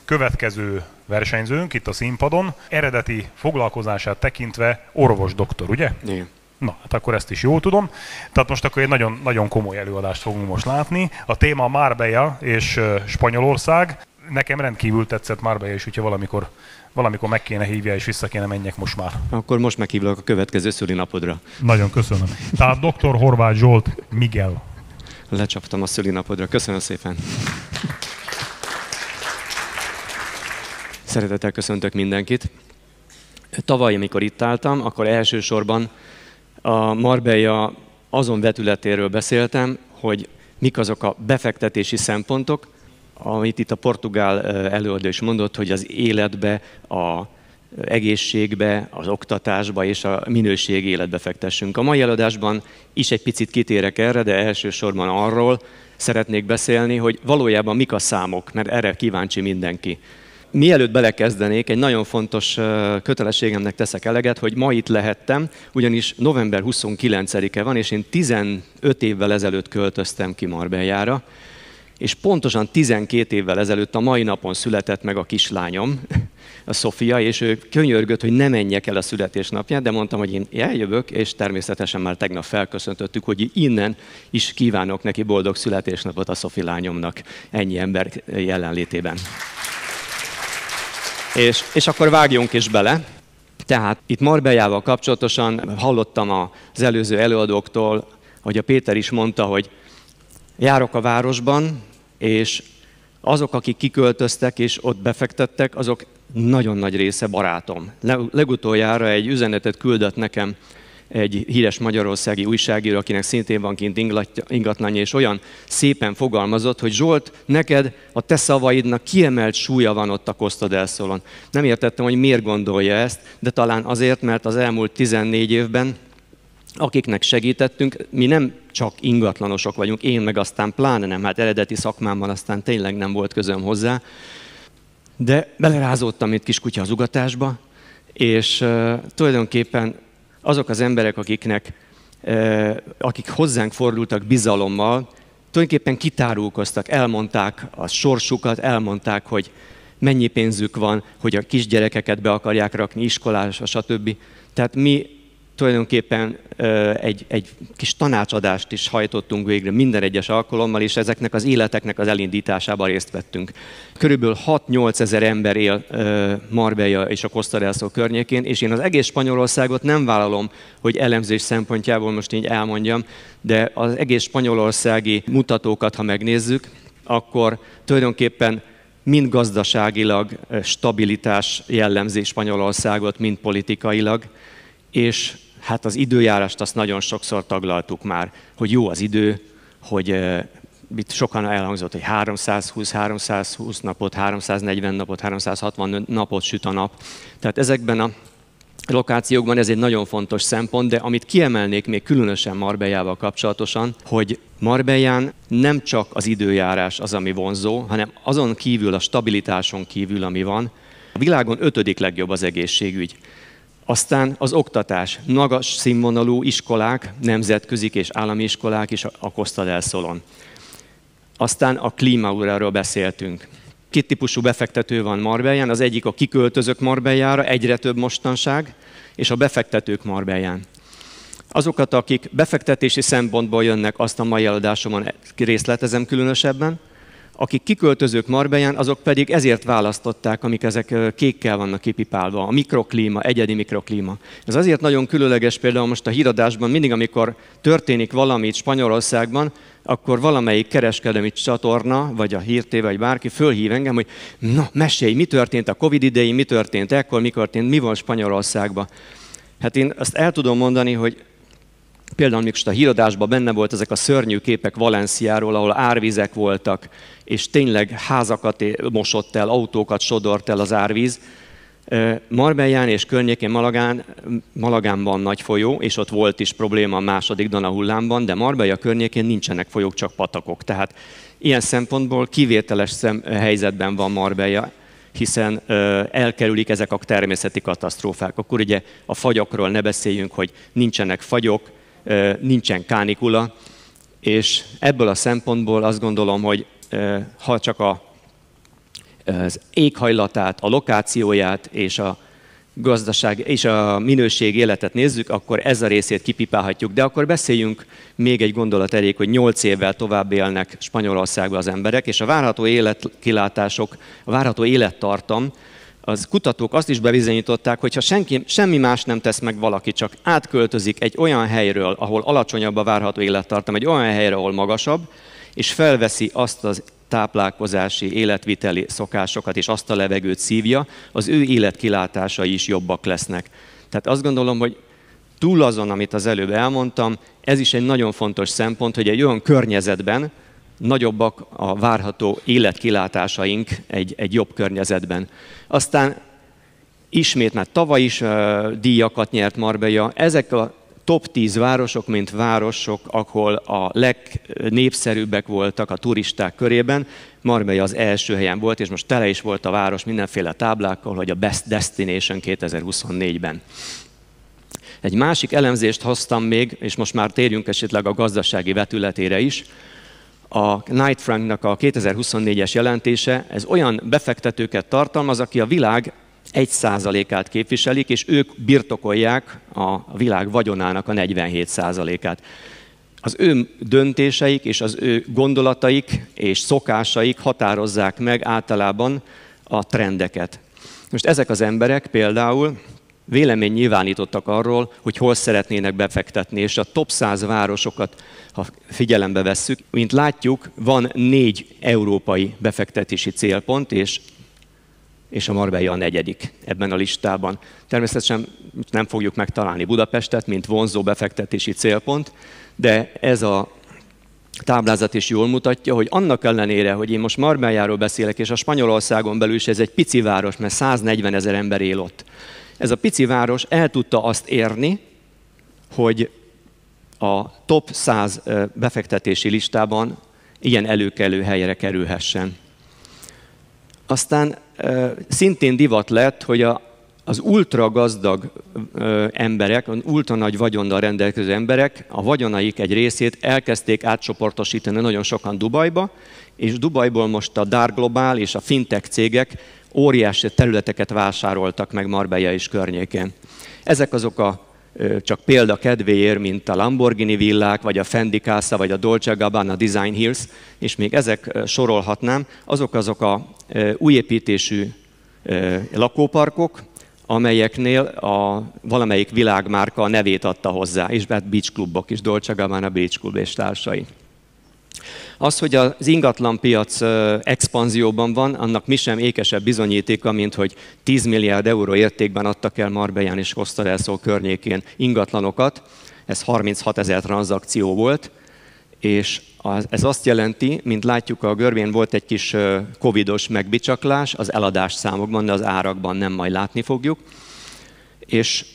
Következő versenyzőnk itt a színpadon, eredeti foglalkozását tekintve orvos doktor, ugye? Igen. Na, hát akkor ezt is jól tudom. Tehát most akkor egy nagyon, nagyon komoly előadást fogunk most látni. A téma Marbella és Spanyolország. Nekem rendkívül tetszett Marbella is, úgyhogy valamikor meg kéne hívja és vissza kéne menjek most már. Akkor most meghívlak a következő szülinapodra. Nagyon köszönöm. Tehát dr. Horváth Zsolt Miguel. Lecsaptam a szülinapodra. Köszönöm szépen. Szeretettel köszöntök mindenkit. Tavaly, amikor itt álltam, akkor elsősorban a Marbella azon vetületéről beszéltem, hogy mik azok a befektetési szempontok, amit itt a portugál előadó is mondott, hogy az életbe, az egészségbe, az oktatásba és a minőségi életbe fektessünk. A mai előadásban is egy picit kitérek erre, de elsősorban arról szeretnék beszélni, hogy valójában mik a számok, mert erre kíváncsi mindenki. Mielőtt belekezdenék, egy nagyon fontos kötelességemnek teszek eleget, hogy ma itt lehettem, ugyanis november 29-e van, és én 15 évvel ezelőtt költöztem ki Marbellára, és pontosan 12 évvel ezelőtt a mai napon született meg a kislányom, a Sofia, és ő könyörgött, hogy ne menjek el a születésnapján, de mondtam, hogy én eljövök, és természetesen már tegnap felköszöntöttük, hogy innen is kívánok neki boldog születésnapot a Sofi lányomnak, ennyi ember jelenlétében. És akkor vágjunk is bele. Tehát itt Marbellával kapcsolatosan hallottam az előző előadóktól, hogy a Péter is mondta, hogy járok a városban, és azok, akik kiköltöztek és ott befektettek, azok nagyon nagy része barátom. Legutoljára egy üzenetet küldött nekem egy híres magyarországi újságíró, akinek szintén van kint ingatlanja, és olyan szépen fogalmazott, hogy Zsolt, neked a te szavaidnak kiemelt súlya van ott a Costa del Solon. Nem értettem, hogy miért gondolja ezt, de talán azért, mert az elmúlt 14 évben, akiknek segítettünk, mi nem csak ingatlanosok vagyunk, én meg aztán pláne nem, hát eredeti szakmámmal aztán tényleg nem volt közöm hozzá, de belerázódtam, mint kiskutya az ugatásba, és tulajdonképpen azok az emberek, akik hozzánk fordultak bizalommal, tulajdonképpen kitárulkoztak, elmondták a sorsukat, elmondták, hogy mennyi pénzük van, hogy a kisgyerekeket be akarják rakni iskolásra, stb. Tehát mi tulajdonképpen egy kis tanácsadást is hajtottunk végre minden egyes alkalommal, és ezeknek az életeknek az elindításában részt vettünk. Körülbelül 6-8 ezer ember él Marbella és a Costa del Sol környékén, és én az egész Spanyolországot nem vállalom, hogy elemzés szempontjából most így elmondjam, de az egész spanyolországi mutatókat, ha megnézzük, akkor tulajdonképpen mind gazdaságilag stabilitás jellemzi Spanyolországot, mind politikailag, és hát az időjárást azt nagyon sokszor taglaltuk már, hogy jó az idő, hogy itt sokan elhangzott, hogy 320 napot, 340 napot, 360 napot süt a nap. Tehát ezekben a lokációkban ez egy nagyon fontos szempont, de amit kiemelnék még különösen Marbellával kapcsolatosan, hogy Marbellán nem csak az időjárás az, ami vonzó, hanem azon kívül, a stabilitáson kívül, ami van, a világon 5. legjobb az egészségügy. Aztán az oktatás, magas színvonalú iskolák, nemzetközik és állami iskolák is a Costa del Solon. Aztán a klímaúráról beszéltünk. Két típusú befektető van Marbellán, az egyik a kiköltözők Marbellára, egyre több mostanság, és a befektetők Marbellán. Azokat, akik befektetési szempontból jönnek, azt a mai előadásomon részletezem különösebben, akik kiköltözők Marbellán, azok pedig ezért választották, amik ezek kékkel vannak kipipálva, a mikroklíma, egyedi mikroklíma. Ez azért nagyon különleges, például most a híradásban mindig, amikor történik valami itt Spanyolországban, akkor valamelyik kereskedelmi csatorna, vagy a Hír TV, vagy bárki fölhív engem, hogy na, mesélj, mi történt a Covid idején, mi történt ekkor, mi történt, mi van Spanyolországban. Hát én azt el tudom mondani, hogy például most a híradásban benne volt ezek a szörnyű képek Valenciáról, ahol árvizek voltak, és tényleg házakat mosott el, autókat sodort el az árvíz. Marbellán és környékén Malagánban nagy folyó, és ott volt is probléma a második Dana hullámban, de Marbella környékén nincsenek folyók, csak patakok. Tehát ilyen szempontból kivételes helyzetben van Marbella, hiszen elkerülik ezek a természeti katasztrófák. Akkor ugye a fagyokról ne beszéljünk, hogy nincsenek fagyok, nincsen kánikula, és ebből a szempontból azt gondolom, hogy ha csak az éghajlatát, a lokációját és a gazdaság és a minőség életet nézzük, akkor ez a részét kipipálhatjuk. De akkor beszéljünk még egy gondolat elég, hogy 8 évvel tovább élnek Spanyolországban az emberek, és a várható életkilátások, a várható élettartam, az kutatók azt is bebizonyították, hogy ha semmi más nem tesz meg valaki, csak átköltözik egy olyan helyről, ahol alacsonyabb a várható élettartam, egy olyan helyre, ahol magasabb, és felveszi azt az táplálkozási, életviteli szokásokat, és azt a levegőt szívja, az ő életkilátásai is jobbak lesznek. Tehát azt gondolom, hogy túl azon, amit az előbb elmondtam, ez is egy nagyon fontos szempont, hogy egy olyan környezetben nagyobbak a várható életkilátásaink egy jobb környezetben. Aztán ismét, mert tavaly is díjakat nyert Marbella, ezek a top 10 városok, mint városok, ahol a legnépszerűbbek voltak a turisták körében. Marbella az első helyen volt, és most tele is volt a város mindenféle táblákkal, hogy a Best Destination 2024-ben. Egy másik elemzést hoztam még, és most már térjünk esetleg a gazdasági vetületére is. A Knight Franknak a 2024-es jelentése, ez olyan befektetőket tartalmaz, aki a világ 1%-át képviselik, és ők birtokolják a világ vagyonának a 47%-át. Az ő döntéseik és az ő gondolataik és szokásaik határozzák meg általában a trendeket. Most ezek az emberek például véleményt nyilvánítottak arról, hogy hol szeretnének befektetni, és a top 100 városokat, ha figyelembe vesszük, mint látjuk, van 4 európai befektetési célpont, és a Marbella a 4. ebben a listában. Természetesen nem fogjuk megtalálni Budapestet, mint vonzó befektetési célpont, de ez a táblázat is jól mutatja, hogy annak ellenére, hogy én most Marbelláról beszélek, és a Spanyolországon belül is ez egy pici város, mert 140 000 ember él ott. Ez a pici város el tudta azt érni, hogy a top 100 befektetési listában ilyen előkelő helyre kerülhessen. Aztán szintén divat lett, hogy az ultra gazdag emberek, az ultra nagy vagyonnal rendelkező emberek a vagyonaik egy részét elkezdték átcsoportosítani nagyon sokan Dubajba, és Dubajból most a Dar Global és a fintech cégek óriási területeket vásároltak meg Marbella és környékén. Ezek azok csak példa kedvéért, mint a Lamborghini villák, vagy a Fendi Casa, vagy a Dolce Gabbana Design Hills, és még ezek sorolhatnám, azok a újépítésű lakóparkok, amelyeknél valamelyik világmárka a nevét adta hozzá, és beach klubok is, Dolce Gabbana Beach Club és társai. Az, hogy az ingatlanpiac expanzióban van, annak mi sem ékesebb bizonyítéka, mint hogy 10 milliárd euró értékben adtak el Marbellán és Costa del Sol környékén ingatlanokat. Ez 36 000 tranzakció volt, és ez azt jelenti, mint látjuk a görbén volt egy kis covidos megbicsaklás az eladás számokban, de az árakban nem majd látni fogjuk. És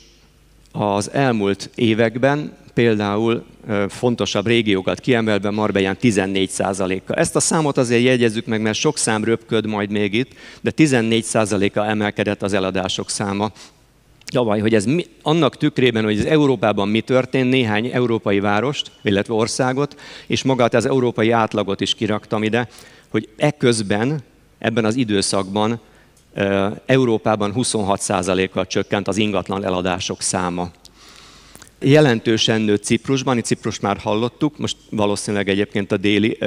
az elmúlt években például fontosabb régiókat kiemelve Marbellán 14%-a. Ezt a számot azért jegyezzük meg, mert sok szám röpköd majd még itt, de 14%-a emelkedett az eladások száma. Javaj, hogy ez annak tükrében, hogy az Európában mi történt, néhány európai várost, illetve országot, és magát az európai átlagot is kiraktam ide, hogy eközben, ebben az időszakban Európában 26%-kal csökkent az ingatlan eladások száma. Jelentősen nőtt Ciprusban, itt Ciprust már hallottuk, most valószínűleg egyébként a déli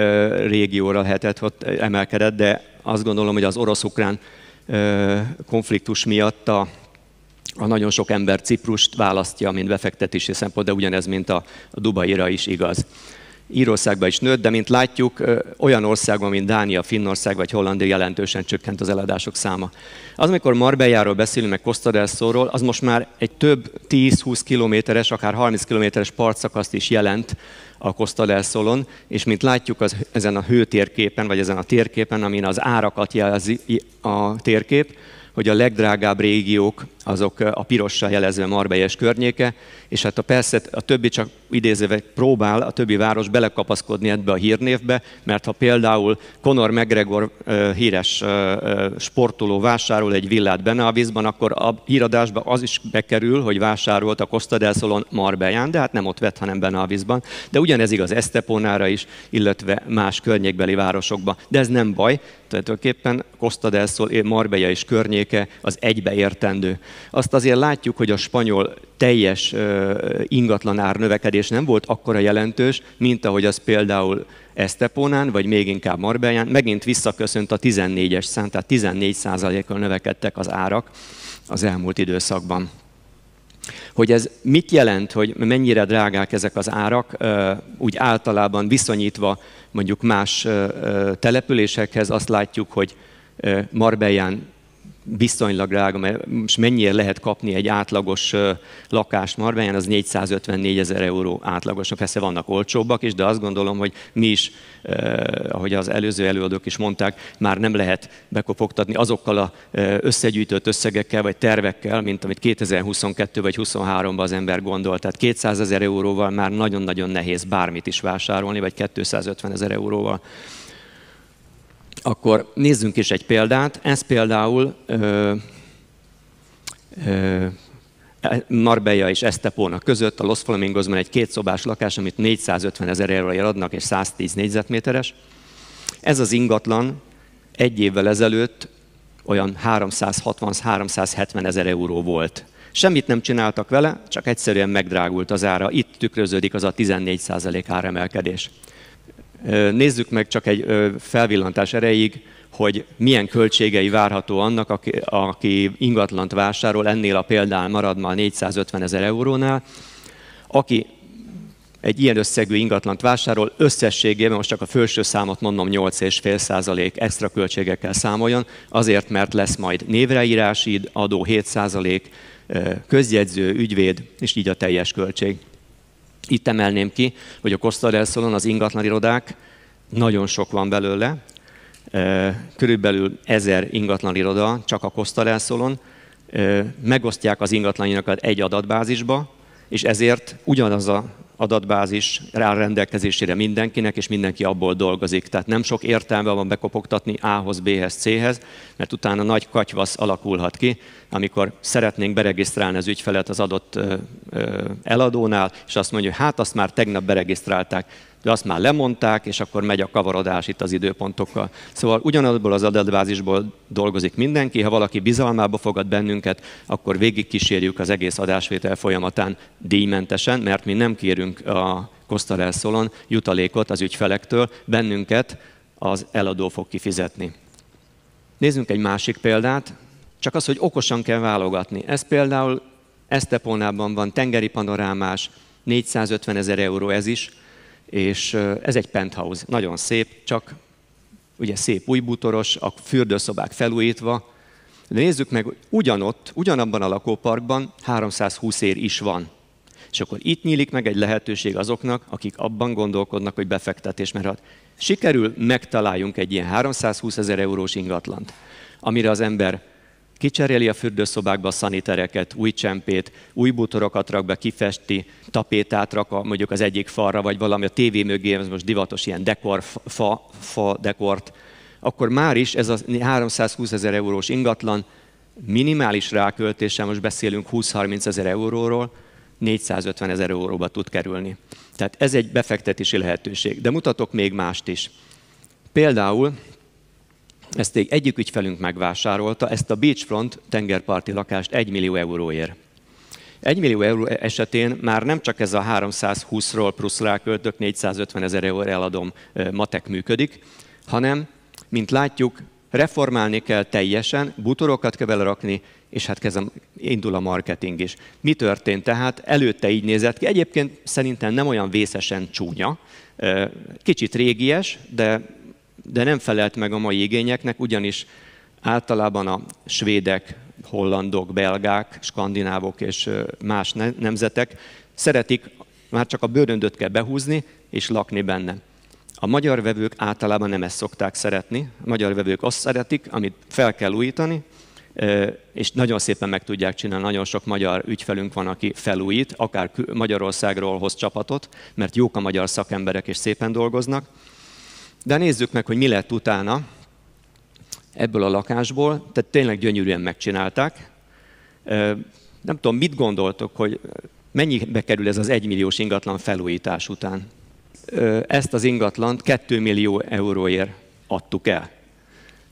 régióra lehetett, ott emelkedett, de azt gondolom, hogy az orosz-ukrán konfliktus miatt a nagyon sok ember Ciprust választja, mint befektetési szempont, de ugyanez, mint a Dubaira is igaz. Írországban is nőtt, de mint látjuk, olyan országban, mint Dánia, Finnország vagy Hollandia jelentősen csökkent az eladások száma. Az, amikor Marbelláról beszélünk, meg Costa del Solról, az most már egy több 10-20 kilométeres, akár 30 kilométeres partszakaszt is jelent a Costa del Solon, és mint látjuk ezen a hőtérképen, vagy ezen a térképen, amin az árakat jelzi a térkép, hogy a legdrágább régiók azok a pirossal jelezve Marbella és környéke, és hát persze a többi csak idézővel próbál a többi város belekapaszkodni ebbe a hírnévbe, mert ha például Conor McGregor híres sportoló vásárol egy villát Benavisban, akkor a híradásba az is bekerül, hogy vásárolt a Costa del Solon Marbellán, de hát nem ott vett, hanem Benavisban. De ugyanez igaz Esteponára is, illetve más környékbeli városokba. De ez nem baj, tulajdonképpen Costa del Sol, Marbella és környéke az egybeértendő. Azt azért látjuk, hogy a spanyol teljes ingatlan ár növekedés nem volt akkora jelentős, mint ahogy az például Esteponán, vagy még inkább Marbellán. Megint visszaköszönt a 14-es szám, tehát 14%-kal növekedtek az árak az elmúlt időszakban. Hogy ez mit jelent, hogy mennyire drágák ezek az árak, úgy általában viszonyítva mondjuk más településekhez, azt látjuk, hogy Marbellán viszonylag drága, mert most mennyire lehet kapni egy átlagos lakást Marbellán, az 454 000 euró átlagos. Persze vannak olcsóbbak is, de azt gondolom, hogy mi is, ahogy az előző előadók is mondták, már nem lehet bekopogtatni azokkal az összegyűjtött összegekkel vagy tervekkel, mint amit 2022 vagy 2023-ban az ember gondol. Tehát 200 000 euróval már nagyon-nagyon nehéz bármit is vásárolni, vagy 250 000 euróval. Akkor nézzünk is egy példát. Ez például Marbella és Estepona között a Los Flamingosban egy kétszobás lakás, amit 450 000 euróra adnak, és 110 négyzetméteres. Ez az ingatlan egy évvel ezelőtt olyan 360-370 000 euró volt. Semmit nem csináltak vele, csak egyszerűen megdrágult az ára. Itt tükröződik az a 14% áremelkedés. Nézzük meg csak egy felvillantás erejéig, hogy milyen költségei várható annak, aki ingatlant vásárol, ennél a példán maradva a 450 000 eurónál. Aki egy ilyen összegű ingatlant vásárol, összességében, most csak a felső számot mondom, 8,5% extra költségekkel számoljon, azért, mert lesz majd névreírási adó 7%, közjegyző, ügyvéd, és így a teljes költség. Itt emelném ki, hogy a Costa del Solon az ingatlanirodák, nagyon sok van belőle, körülbelül 1000 ingatlaniroda csak a Costa del Solon, megosztják az ingatlanjaikat egy adatbázisba, és ezért ugyanaz az adatbázis rá rendelkezésére mindenkinek, és mindenki abból dolgozik. Tehát nem sok értelme van bekopogtatni A-hoz, B-hez, C-hez, mert utána nagy katyvasz alakulhat ki, amikor szeretnénk beregisztrálni az ügyfelet az adott eladónál, és azt mondja, hogy hát azt már tegnap beregisztrálták, de azt már lemondták, és akkor megy a kavarodás itt az időpontokkal. Szóval ugyanabból az adatbázisból dolgozik mindenki, ha valaki bizalmába fogad bennünket, akkor végigkísérjük az egész adásvétel folyamatán díjmentesen, mert mi nem kérünk a Costa del Solon jutalékot az ügyfelektől, bennünket az eladó fog kifizetni. Nézzünk egy másik példát, csak az, hogy okosan kell válogatni. Ez például Esteponában van, tengeri panorámás, 450 000 euró ez is, és ez egy penthouse, nagyon szép, csak ugye szép újbútoros, a fürdőszobák felújítva. De nézzük meg, hogy ugyanabban a lakóparkban 320 ér is van. És akkor itt nyílik meg egy lehetőség azoknak, akik abban gondolkodnak, hogy befektetés, mert ha sikerül, megtaláljunk egy ilyen 320 000 eurós ingatlant, amire az ember kicseréli a fürdőszobákba a szanitereket, új csempét, új bútorokat rak be, kifesti, tapétát rak mondjuk az egyik falra, vagy valami a tévé mögé, ez most divatos ilyen dekor, fa dekort, akkor már is ez a 320 000 eurós ingatlan minimális ráköltéssel, most beszélünk 20-30 000 euróról, 450 000 euróba tud kerülni. Tehát ez egy befektetési lehetőség. De mutatok még mást is. Például ezt egyik ügyfelünk megvásárolta, ezt a beachfront tengerparti lakást 1 millió euróért. 1 millió euró esetén már nem csak ez a 320-ról plusz ráköltök 450 000 euróra eladom matek működik, hanem, mint látjuk, reformálni kell teljesen, bútorokat kell belerakni, és hát indul a marketing is. Mi történt tehát? Előtte így nézett ki. Egyébként szerintem nem olyan vészesen csúnya, kicsit régies, de nem felelt meg a mai igényeknek, ugyanis általában a svédek, hollandok, belgák, skandinávok és más nemzetek szeretik, már csak a bőröndöt kell behúzni és lakni benne. A magyar vevők általában nem ezt szokták szeretni. A magyar vevők azt szeretik, amit fel kell újítani, és nagyon szépen meg tudják csinálni. Nagyon sok magyar ügyfelünk van, aki felújít, akár Magyarországról hoz csapatot, mert jók a magyar szakemberek és szépen dolgoznak. De nézzük meg, hogy mi lett utána ebből a lakásból. Tehát tényleg gyönyörűen megcsinálták. Nem tudom, mit gondoltok, hogy mennyibe kerül ez az 1 milliós ingatlan felújítás után? Ezt az ingatlant 2 millió euróért adtuk el.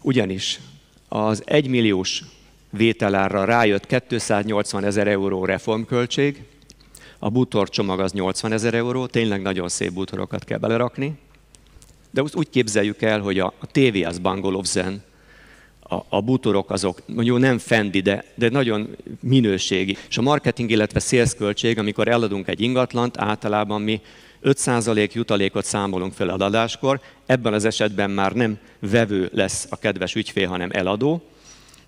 Ugyanis az 1 milliós vételárra rájött 280 000 euró reformköltség, a bútorcsomag az 80 000 euró, tényleg nagyon szép bútorokat kell belerakni, de úgy képzeljük el, hogy a tévé az Bangolufsen, a bútorok azok mondjuk nem Fendi, de nagyon minőségi. És a marketing, illetve sales költség, amikor eladunk egy ingatlant, általában mi 5% jutalékot számolunk fel eladáskor, ebben az esetben már nem vevő lesz a kedves ügyfél, hanem eladó.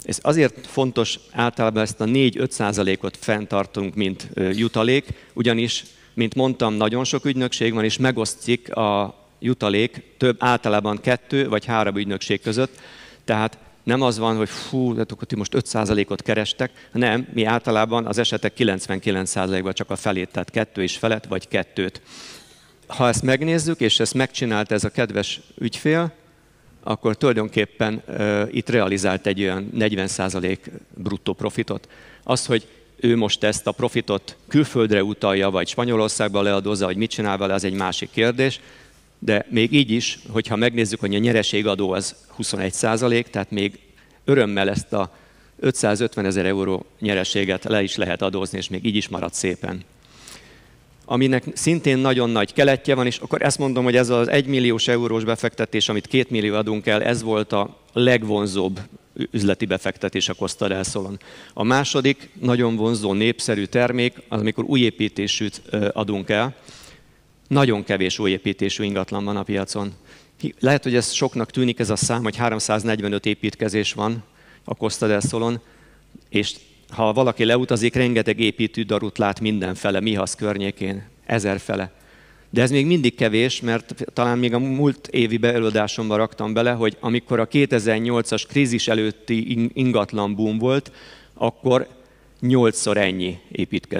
Ez azért fontos, általában ezt a 4-5%-ot fenntartunk, mint jutalék, ugyanis, mint mondtam, nagyon sok ügynökség van, és megosztjuk a jutalék általában 2 vagy 3 ügynökség között, tehát nem az van, hogy fú, de akkor ti most 5%-ot kerestek, nem, mi általában az esetek 99%-ban csak a felét, tehát 2 és felett, vagy 2-t. Ha ezt megnézzük, és ezt megcsinált ez a kedves ügyfél, akkor tulajdonképpen itt realizált egy olyan 40% bruttó profitot. Az, hogy ő most ezt a profitot külföldre utalja, vagy Spanyolországba leadózza, vagy mit csinál vele, az egy másik kérdés. De még így is, hogyha megnézzük, hogy a nyereségadó az 21%, tehát még örömmel ezt a 550 000 euró nyereséget le is lehet adózni, és még így is marad szépen. Aminek szintén nagyon nagy keletje van, és akkor ezt mondom, hogy ez az 1 milliós eurós befektetés, amit 2 millió adunk el, ez volt a legvonzóbb üzleti befektetés a Costa del Solon. A második nagyon vonzó, népszerű termék, az amikor újépítésűt adunk el. Nagyon kevés újépítésű ingatlan van a piacon. Lehet, hogy ez soknak tűnik ez a szám, hogy 345 építkezés van a Costa del Solon, és ha valaki leutazik, rengeteg építődarut lát mindenfele, Mihasz környékén, 1000 fele. De ez még mindig kevés, mert talán még a múlt évi előadásomban raktam bele, hogy amikor a 2008-as krízis előtti ingatlan boom volt, akkor 8-szor ennyi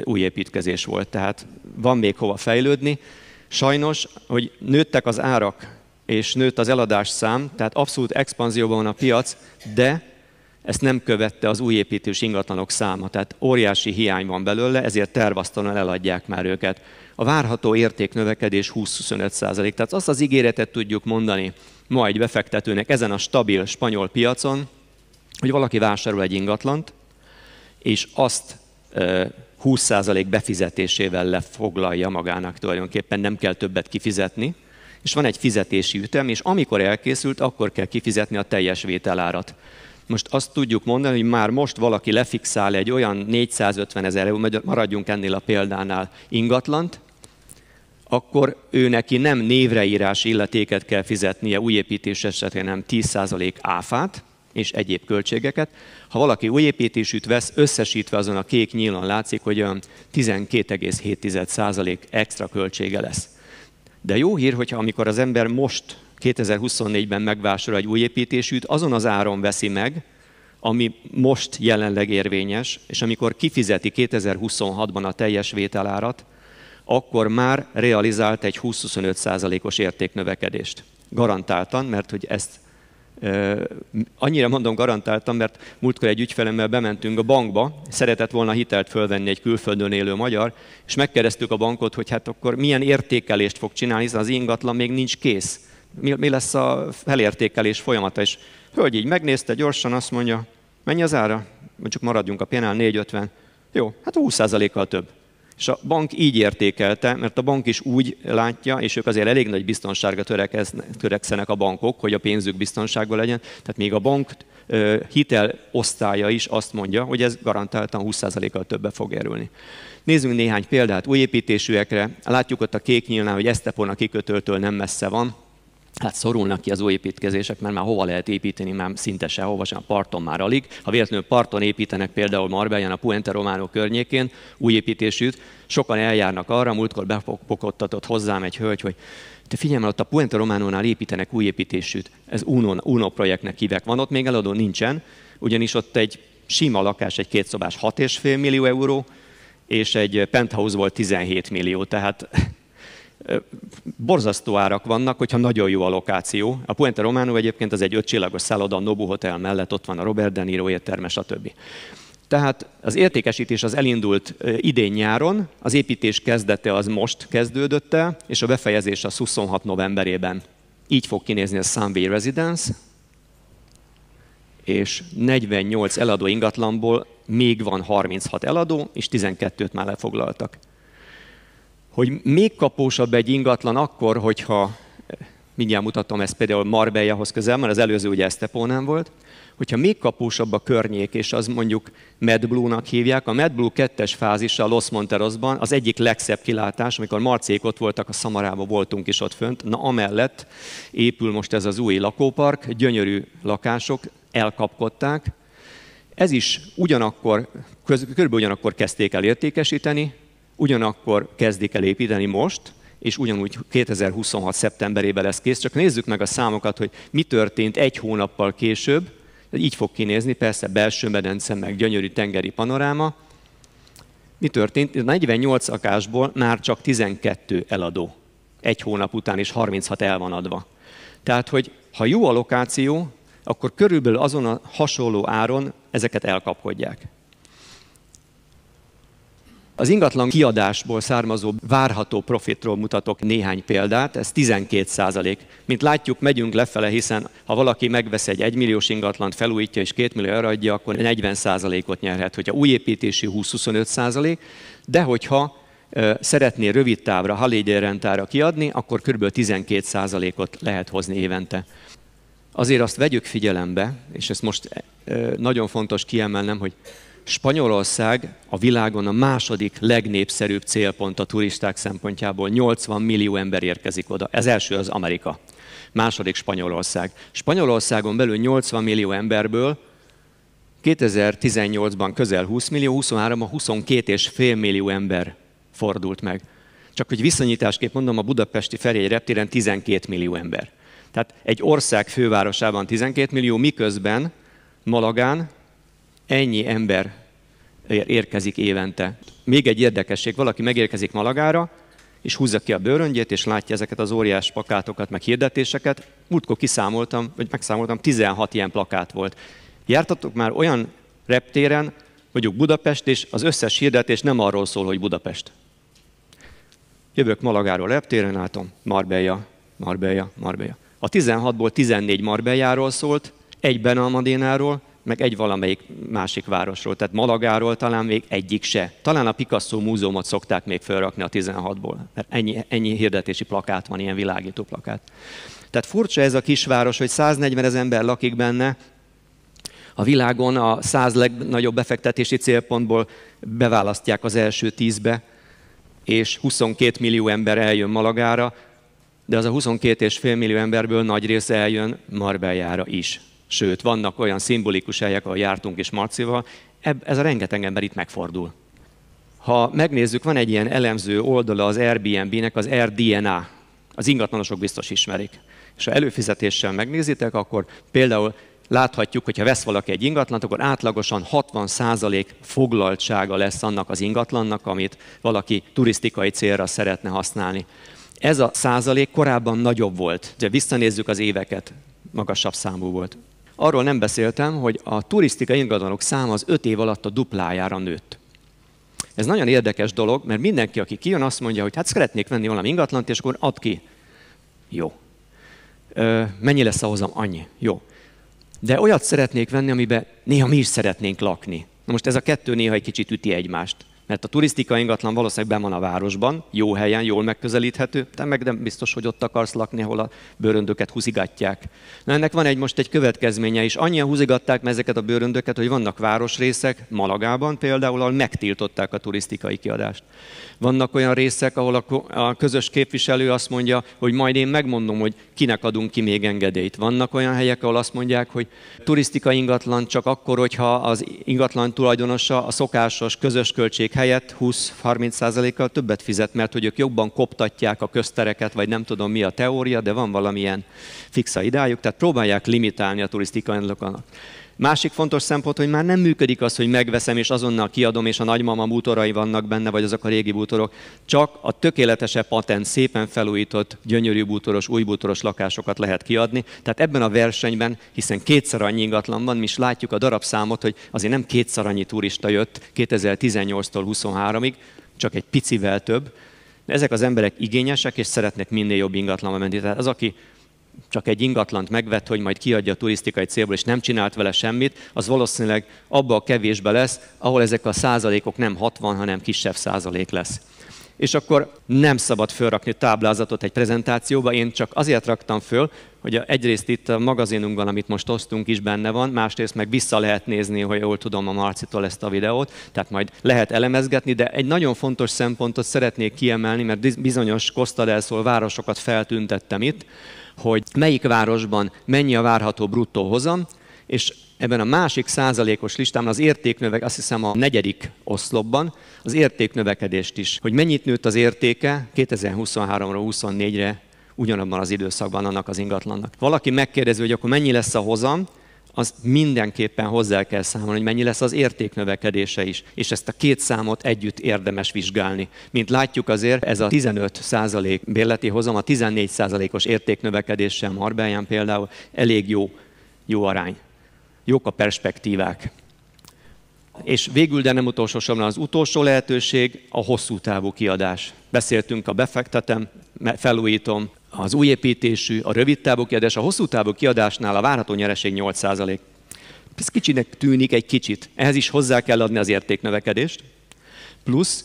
új építkezés volt. Tehát van még hova fejlődni. Sajnos, hogy nőttek az árak, és nőtt az eladásszám, tehát abszolút expanzióban van a piac, de ezt nem követte az új építős ingatlanok száma, tehát óriási hiány van belőle, ezért tervasztalon eladják már őket. A várható értéknövekedés 20-25%, tehát azt az ígéretet tudjuk mondani ma egy befektetőnek ezen a stabil spanyol piacon, hogy valaki vásárol egy ingatlant, és azt 20% befizetésével lefoglalja magának, tulajdonképpen nem kell többet kifizetni, és van egy fizetési ütem, és amikor elkészült, akkor kell kifizetni a teljes vételárat. Most azt tudjuk mondani, hogy már most valaki lefixál egy olyan 450 000 euró, maradjunk ennél a példánál, ingatlant, akkor ő neki nem névreírás illetéket kell fizetnie újépítés esetén, hanem 10% áfát és egyéb költségeket. Ha valaki újépítésűt vesz, összesítve azon a kék nyílon látszik, hogy olyan 12,7% extra költsége lesz. De jó hír, hogyha amikor az ember most 2024-ben megvásárol egy új építésűt, azon az áron veszi meg, ami most jelenleg érvényes, és amikor kifizeti 2026-ban a teljes vételárat, akkor már realizált egy 20-25%-os értéknövekedést. Garantáltan, mert hogy ezt annyira mondom garantáltan, mert múltkor egy ügyfelemmel bementünk a bankba, szeretett volna hitelt fölvenni egy külföldön élő magyar, és megkérdeztük a bankot, hogy hát akkor milyen értékelést fog csinálni, hiszen az ingatlan még nincs kész. Mi lesz a felértékelés folyamata? És hölgy így megnézte gyorsan, azt mondja, mennyi az ára? Mondjuk maradjunk a pénál, 4,50. Jó, hát 20%-kal több. És a bank így értékelte, mert a bank is úgy látja, és ők azért elég nagy biztonságra törekszenek a bankok, hogy a pénzük biztonságban legyen. Tehát még a bank hitelosztálya is azt mondja, hogy ez garantáltan 20%-kal többe fog érülni. Nézzünk néhány példát újépítésűekre. Látjuk ott a kék nyílnál, hogy Estepona kikötőtől nem messze van. Hát szorulnak ki az új építkezések, mert már hova lehet építeni, már szinte sehova sem, a parton már alig. Ha véletlenül parton építenek például Marbellán, a Puente Romano környékén új építésűt, sokan eljárnak arra, múltkor bepokottatott hozzám egy hölgy, hogy te figyelj már, ott a Puente Románónál építenek új építésűt. Ez UNO projektnek hívják. Van ott még eladó? Nincsen, ugyanis ott egy sima lakás, egy kétszobás 6,5 millió euró, és egy penthouse volt 17 millió, tehát borzasztó árak vannak, hogyha nagyon jó a lokáció. A Puente Romano egyébként az egy 5 csillagos szálloda, a Nobu Hotel mellett, ott van a Robert De Niro étterme, stb. Tehát az értékesítés az elindult idén nyáron, az építés kezdete az most kezdődött el, és a befejezés az 26 novemberében. Így fog kinézni a Sunway Residence, és 48 eladó ingatlanból még van 36 eladó, és 12-t már lefoglaltak. Hogy még kapósabb egy ingatlan akkor, hogyha, mindjárt mutatom, ez például Marbella-hoz közel, mert az előző ugye Esteponán volt, hogyha még kapósabb a környék, és az mondjuk MedBlue-nak hívják, a MedBlue 2-es fázisa Los Monterosban az egyik legszebb kilátás, amikor Marcék ott voltak, a Szamarában voltunk is ott fönt, na amellett épül most ez az új lakópark, gyönyörű lakások, elkapkodták. Ez is ugyanakkor, körülbelül ugyanakkor kezdték el értékesíteni, ugyanakkor kezdik el építeni most, és ugyanúgy 2026. szeptemberében lesz kész. Csak nézzük meg a számokat, hogy mi történt egy hónappal később. Így fog kinézni, persze belső medence, meg gyönyörű tengeri panoráma. Mi történt? 48 lakásból már csak 12 eladó. Egy hónap után is 36 el van adva. Tehát, hogy ha jó a lokáció, akkor körülbelül azon a hasonló áron ezeket elkapkodják. Az ingatlan kiadásból származó várható profitról mutatok néhány példát, ez 12%. Mint látjuk, megyünk lefele, hiszen ha valaki megvesz egy 1 milliós ingatlant, felújítja és 2 millió adja, akkor 40%-ot nyerhet, hogyha új építésű 20-25%, de hogyha szeretné rövid távra, holiday rentára kiadni, akkor kb. 12%-ot lehet hozni évente. Azért azt vegyük figyelembe, és ezt most nagyon fontos kiemelnem, hogy Spanyolország a világon a második legnépszerűbb célpont a turisták szempontjából. 80 millió ember érkezik oda. Ez első az Amerika. Második Spanyolország. Spanyolországon belül 80 millió emberből 2018-ban közel 20 millió, 23-ban 22,5 millió ember fordult meg. Csak hogy viszonyításképp mondom, a budapesti Ferihegyi reptéren 12 millió ember. Tehát egy ország fővárosában 12 millió, miközben Malagán ennyi ember érkezik évente. Még egy érdekesség, valaki megérkezik Malagára, és húzza ki a bőröngyét, és látja ezeket az óriás plakátokat, meg hirdetéseket. Múltkor megszámoltam, 16 ilyen plakát volt. Jártatok már olyan reptéren, mondjuk Budapest, és az összes hirdetés nem arról szól, hogy Budapest. Jövök Malagáról reptéren, látom, Marbella. A 16-ból 14 Marbelláról szólt, egy Benalmadénáról, meg egy valamelyik másik városról, tehát Malagáról talán még egyik se. Talán a Picasso múzeumot szokták még felrakni a 16-ból, mert ennyi hirdetési plakát van, ilyen világító plakát. Tehát furcsa ez a kisváros, hogy 140 000 ember lakik benne, a világon a 100 legnagyobb befektetési célpontból beválasztják az első 10-be, és 22 millió ember eljön Malagára, de az a 22,5 millió emberből nagy része eljön Marbellára is. Sőt, vannak olyan szimbolikus helyek, ahol jártunk is Marcival, ez a rengeteg ember itt megfordul. Ha megnézzük, van egy ilyen elemző oldala az Airbnb-nek, az AirDNA. Az ingatlanosok biztos ismerik. És ha előfizetéssel megnézitek, akkor például láthatjuk, hogy ha vesz valaki egy ingatlant, akkor átlagosan 60% foglaltsága lesz annak az ingatlannak, amit valaki turisztikai célra szeretne használni. Ez a százalék korábban nagyobb volt. Ha visszanézzük az éveket, magasabb számú volt. Arról nem beszéltem, hogy a turisztikai ingatlanok száma az 5 év alatt a duplájára nőtt. Ez nagyon érdekes dolog, mert mindenki, aki kijön, azt mondja, hogy hát szeretnék venni valami ingatlant, és akkor add ki. Jó. Mennyi lesz ahhoz? Annyi. Jó. De olyat szeretnék venni, amiben néha mi is szeretnénk lakni. Na most ez a kettő néha egy kicsit üti egymást. Mert a turisztikai ingatlan valószínűleg benn van a városban, jó helyen, jól megközelíthető, te meg nem biztos, hogy ott akarsz lakni, ahol a bőröndöket húzigatják. Na ennek van most egy következménye is. Annyian húzigatták ezeket a bőröndöket, hogy vannak városrészek, Malagában például, ahol megtiltották a turisztikai kiadást. Vannak olyan részek, ahol a közös képviselő azt mondja, hogy majd én megmondom, hogy kinek adunk ki még engedélyt. Vannak olyan helyek, ahol azt mondják, hogy turisztikai ingatlan csak akkor, hogyha az ingatlan tulajdonosa a szokásos közös költség helyett 20-30%-kal többet fizet, mert hogy ők jobban koptatják a köztereket, vagy nem tudom mi a teória, de van valamilyen fixa idájuk, tehát próbálják limitálni a turisztikai ingatlanokat. Másik fontos szempont, hogy már nem működik az, hogy megveszem és azonnal kiadom, és a nagymama bútorai vannak benne, vagy azok a régi bútorok. Csak a tökéletesebb patent, szépen felújított, gyönyörű bútoros, új bútoros lakásokat lehet kiadni. Tehát ebben a versenyben, hiszen kétszer annyi ingatlan van, mi is látjuk a darabszámot, hogy azért nem kétszer annyi turista jött 2018-tól 23-ig, csak egy picivel több. De ezek az emberek igényesek, és szeretnek minél jobb ingatlanba menni. Tehát az, aki csak egy ingatlant megvett, hogy majd kiadja a turisztikai célból, és nem csinált vele semmit, az valószínűleg abba a kevésbe lesz, ahol ezek a százalékok nem 60, hanem kisebb százalék lesz. És akkor nem szabad fölrakni táblázatot egy prezentációba, én csak azért raktam föl, hogy egyrészt itt a magazinunkban, amit most osztunk is benne van, másrészt meg vissza lehet nézni, hogy jól tudom a Marcitól ezt a videót, tehát majd lehet elemezgetni, de egy nagyon fontos szempontot szeretnék kiemelni, mert bizonyos Costa del Sol városokat feltüntettem itt, hogy melyik városban mennyi a várható bruttó hozam, és ebben a másik százalékos listában az értéknövekedés, azt hiszem a 4. oszlopban, az értéknövekedést is, hogy mennyit nőtt az értéke 2023-ra, 24-re ugyanabban az időszakban annak az ingatlannak. Valaki megkérdezi, hogy akkor mennyi lesz a hozam, az mindenképpen hozzá kell számolni, hogy mennyi lesz az értéknövekedése is, és ezt a két számot együtt érdemes vizsgálni. Mint látjuk azért, ez a 15% bérleti hozam, a 14%-os értéknövekedéssel Marbellán például elég jó arány. Jók a perspektívák. És végül, de nem utolsó sorban az utolsó lehetőség a hosszú távú kiadás. Beszéltünk a befektetem, felújítom, az új építésű, a rövid távú kiadás, a hosszú távú kiadásnál a várható nyereség 8%. Ez kicsinek tűnik egy kicsit. Ehhez is hozzá kell adni az értéknövekedést. Plusz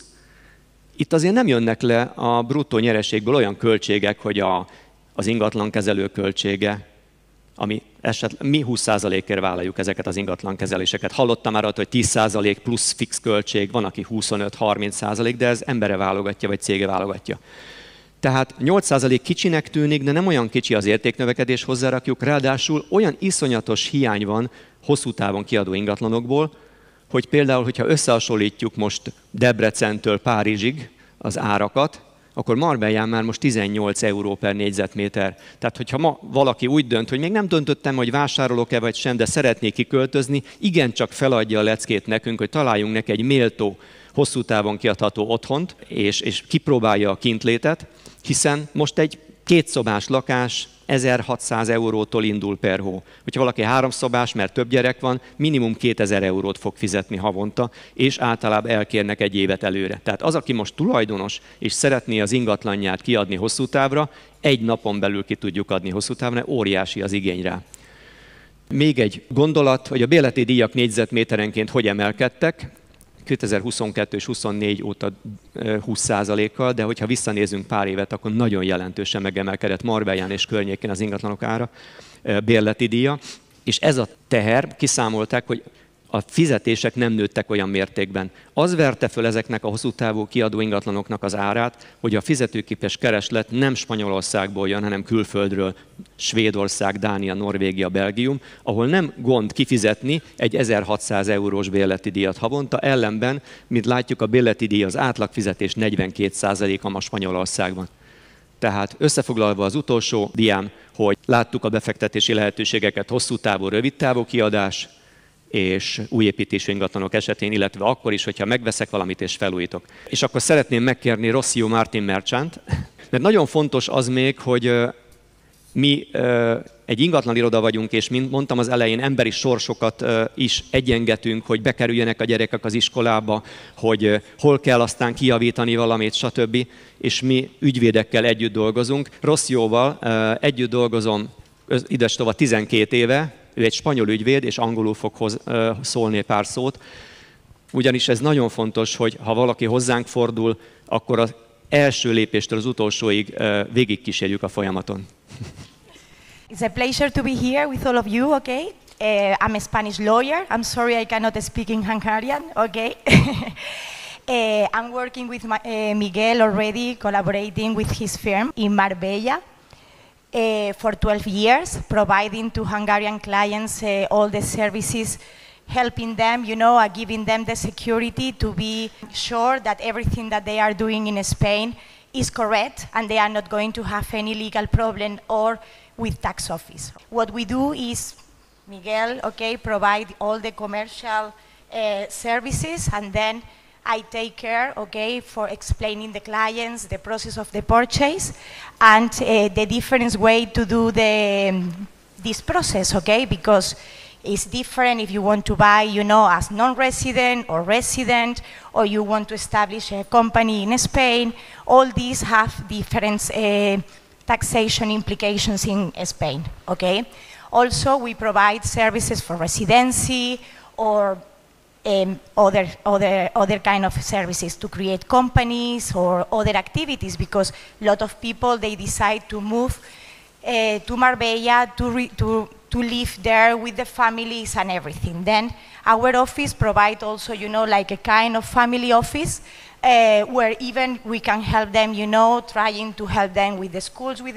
itt azért nem jönnek le a bruttó nyereségből olyan költségek, hogy az ingatlankezelő költsége, ami mi 20%-ért vállaljuk ezeket az ingatlankezeléseket. Hallottam már, hogy 10% plusz fix költség, van, aki 25-30%, de ez embere válogatja, vagy cége válogatja. Tehát 8% kicsinek tűnik, de nem olyan kicsi az értéknövekedés, hozzárakjuk, ráadásul olyan iszonyatos hiány van hosszú távon kiadó ingatlanokból, hogy például, hogyha összehasonlítjuk most Debrecentől Párizsig az árakat, akkor Marbellán már most 18 euró per négyzetméter. Tehát, hogyha ma valaki úgy dönt, hogy még nem döntöttem, hogy vásárolok-e vagy sem, de szeretnék kiköltözni, igencsak feladja a leckét nekünk, hogy találjunk neki egy méltó, hosszú távon kiadható otthont, és kipróbálja a kintlétet, hiszen most egy kétszobás lakás 1600 eurótól indul per hó. Hogyha valaki 3 szobás, mert több gyerek van, minimum 2000 eurót fog fizetni havonta, és általában elkérnek egy évet előre. Tehát az, aki most tulajdonos, és szeretné az ingatlanját kiadni hosszú távra, egy napon belül ki tudjuk adni hosszú távra, óriási az igény rá. Még egy gondolat, hogy a bérleti díjak négyzetméterenként hogy emelkedtek, 2022 és 24 óta 20%-kal, de hogyha visszanézünk pár évet, akkor nagyon jelentősen megemelkedett Marbellán és környékén az ingatlanok ára, bérleti díja, és ez a teher, kiszámolták, hogy a fizetések nem nőttek olyan mértékben. Az verte föl ezeknek a hosszú távú kiadó ingatlanoknak az árát, hogy a fizetőképes kereslet nem Spanyolországból jön, hanem külföldről, Svédország, Dánia, Norvégia, Belgium, ahol nem gond kifizetni egy 1600 eurós bérleti díjat havonta, ellenben, mint látjuk, a bérleti díj az átlagfizetés 42%-a ma Spanyolországban. Tehát összefoglalva az utolsó diám, hogy láttuk a befektetési lehetőségeket, hosszú távú, rövid távú kiadás, és új építésű ingatlanok esetén, illetve akkor is, hogyha megveszek valamit és felújítok. És akkor szeretném megkérni Rossio Martin Merchant, mert nagyon fontos az még, hogy mi egy ingatlan iroda vagyunk, és mint mondtam az elején, emberi sorsokat is egyengetünk, hogy bekerüljenek a gyerekek az iskolába, hogy hol kell aztán kijavítani valamit, stb. És mi ügyvédekkel együtt dolgozunk. Rossióval együtt dolgozom idestova 12 éve, ő egy spanyol ügyvéd, és angolul fog szólni pár szót. Ugyanis ez nagyon fontos, hogy ha valaki hozzánk fordul, akkor az első lépéstől az utolsóig végigkísérjük a folyamaton. It's a pleasure to be here with all of you, okay? I'm a Spanish lawyer. I'm sorry I cannot speak in Hungarian, okay? I'm working with Miguel already, collaborating with his firm in Marbella. For 12 years, providing to Hungarian clients all the services, helping them, giving them the security to be sure that everything that they are doing in Spain is correct and they are not going to have any legal problem or with tax office. What we do is Miguel, okay, provide all the commercial services, and then I take care, okay, for explaining the clients the process of the purchase and the different way to do this process, okay, because it's different if you want to buy, you know, as non-resident or resident, or you want to establish a company in Spain. All these have different taxation implications in Spain, okay? Also, we provide services for residency or other kind of services to create companies or other activities, because a lot of people, they decide to move to Marbella to live there with the families and everything. Then our office provides also, you know, like a kind of family office where even we can help them, you know, trying to help them with the schools, with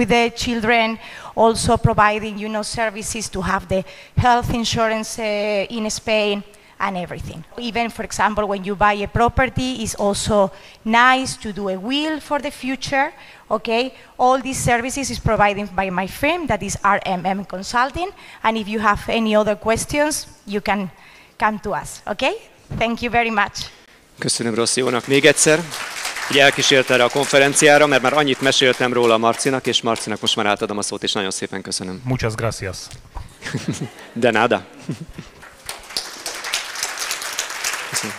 the children, also providing, you know, services to have the health insurance in Spain and everything. Even, for example, when you buy a property, it's also nice to do a will for the future, okay? All these services is provided by my firm, that is RMM Consulting, and if you have any other questions, you can come to us, okay? Thank you very much. Köszönöm Rossziónak még egyszer, hogy elkísért erre a konferenciára, mert már annyit meséltem róla Marcinak, és Marcinak most már átadom a szót, és nagyon szépen köszönöm. Muchas gracias. De nada. Köszönöm.